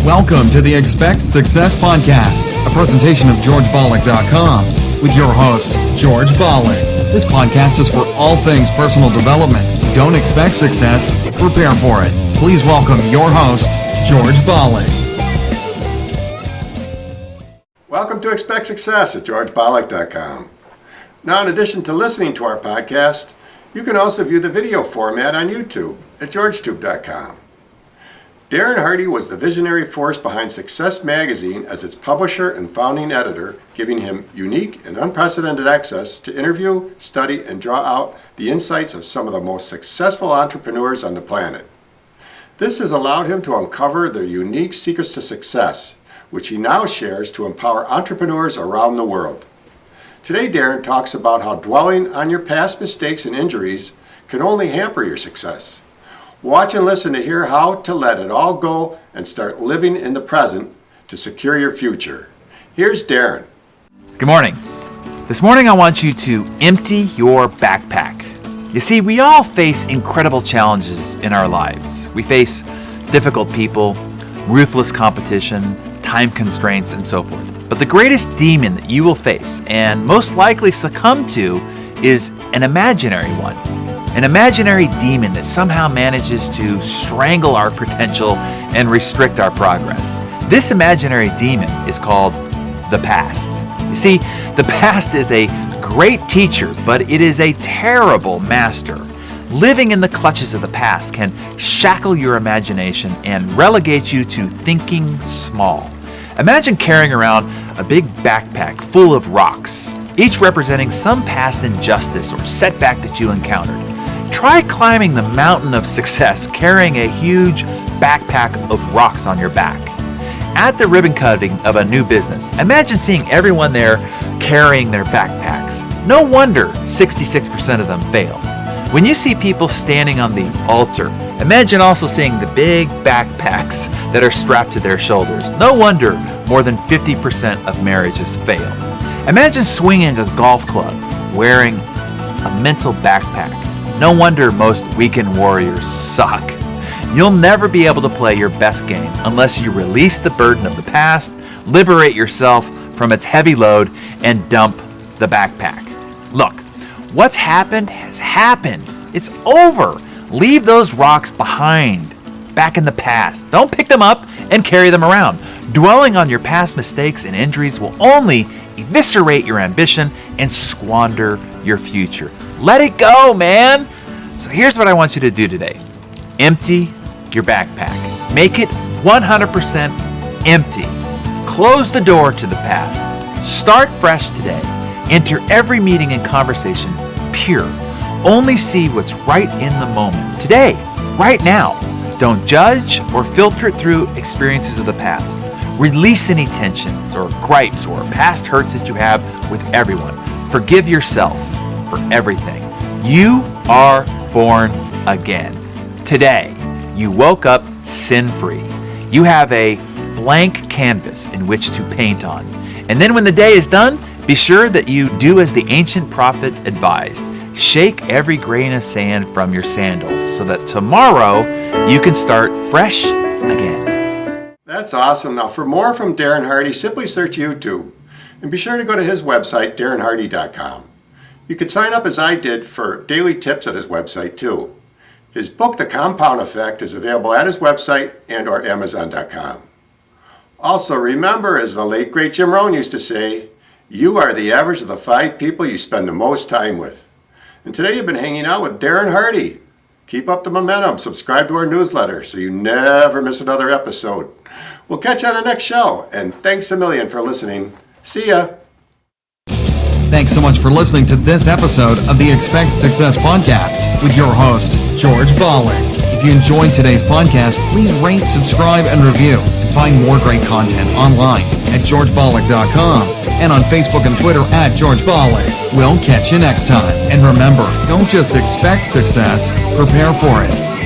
Welcome to the Expect Success Podcast, a presentation of GeorgeBollick.com with your host, George Bollick. This podcast is for all things personal development. Don't expect success, prepare for it. Please welcome your host, George Bollick. Welcome to Expect Success at GeorgeBollick.com. Now, in addition to listening to our podcast, you can also view the video format on YouTube at GeorgeTube.com. Darren Hardy was the visionary force behind Success Magazine as its publisher and founding editor, giving him unique and unprecedented access to interview, study, and draw out the insights of some of the most successful entrepreneurs on the planet. This has allowed him to uncover their unique secrets to success, which he now shares to empower entrepreneurs around the world. Today, Darren talks about how dwelling on your past mistakes and injuries can only hamper your success. Watch and listen to hear how to let it all go and start living in the present to secure your future. Here's Darren. Good morning. This morning I want you to empty your backpack. You see, we all face incredible challenges in our lives. We face difficult people, ruthless competition, time constraints, and so forth. But the greatest demon that you will face and most likely succumb to is an imaginary one. An imaginary demon that somehow manages to strangle our potential and restrict our progress. This imaginary demon is called the past. You see, the past is a great teacher, but it is a terrible master. Living in the clutches of the past can shackle your imagination and relegate you to thinking small. Imagine carrying around a big backpack full of rocks, each representing some past injustice or setback that you encountered. Try climbing the mountain of success carrying a huge backpack of rocks on your back. At the ribbon cutting of a new business, imagine seeing everyone there carrying their backpacks. No wonder 66% of them fail. When you see people standing on the altar, imagine also seeing the big backpacks that are strapped to their shoulders. No wonder more than 50% of marriages fail. Imagine swinging a golf club wearing a mental backpack. No wonder most weekend warriors suck. You'll never be able to play your best game unless you release the burden of the past, liberate yourself from its heavy load, and dump the backpack. Look, what's happened has happened. It's over. Leave those rocks behind, back in the past. Don't pick them up and carry them around. Dwelling on your past mistakes and injuries will only eviscerate your ambition and squander your future. Let it go, man. So here's what I want you to do today. Empty your backpack. Make it 100% empty. Close the door to the past. Start fresh today. Enter every meeting and conversation pure. Only see what's right in the moment. Today, right now. Don't judge or filter it through experiences of the past. Release any tensions or gripes or past hurts that you have with everyone. Forgive yourself for everything. You are born again. Today, you woke up sin-free. You have a blank canvas in which to paint on. And then when the day is done, be sure that you do as the ancient prophet advised. Shake every grain of sand from your sandals so that tomorrow you can start fresh again. That's awesome. Now, for more from Darren Hardy, simply search YouTube. And be sure to go to his website, DarrenHardy.com. You can sign up as I did for daily tips at his website too. His book, The Compound Effect, is available at his website and or Amazon.com. Also, remember, as the late great Jim Rohn used to say, you are the average of the 5 people you spend the most time with. And today you've been hanging out with Darren Hardy. Keep up the momentum. Subscribe to our newsletter so you never miss another episode. We'll catch you on the next show. And thanks a million for listening. See ya. Thanks so much for listening to this episode of the Expect Success Podcast with your host, George Bollick. If you enjoyed today's podcast, please rate, subscribe, and review. And find more great content online at GeorgeBollick.com and on Facebook and Twitter at George Bollick. We'll catch you next time. And remember, don't just expect success, prepare for it.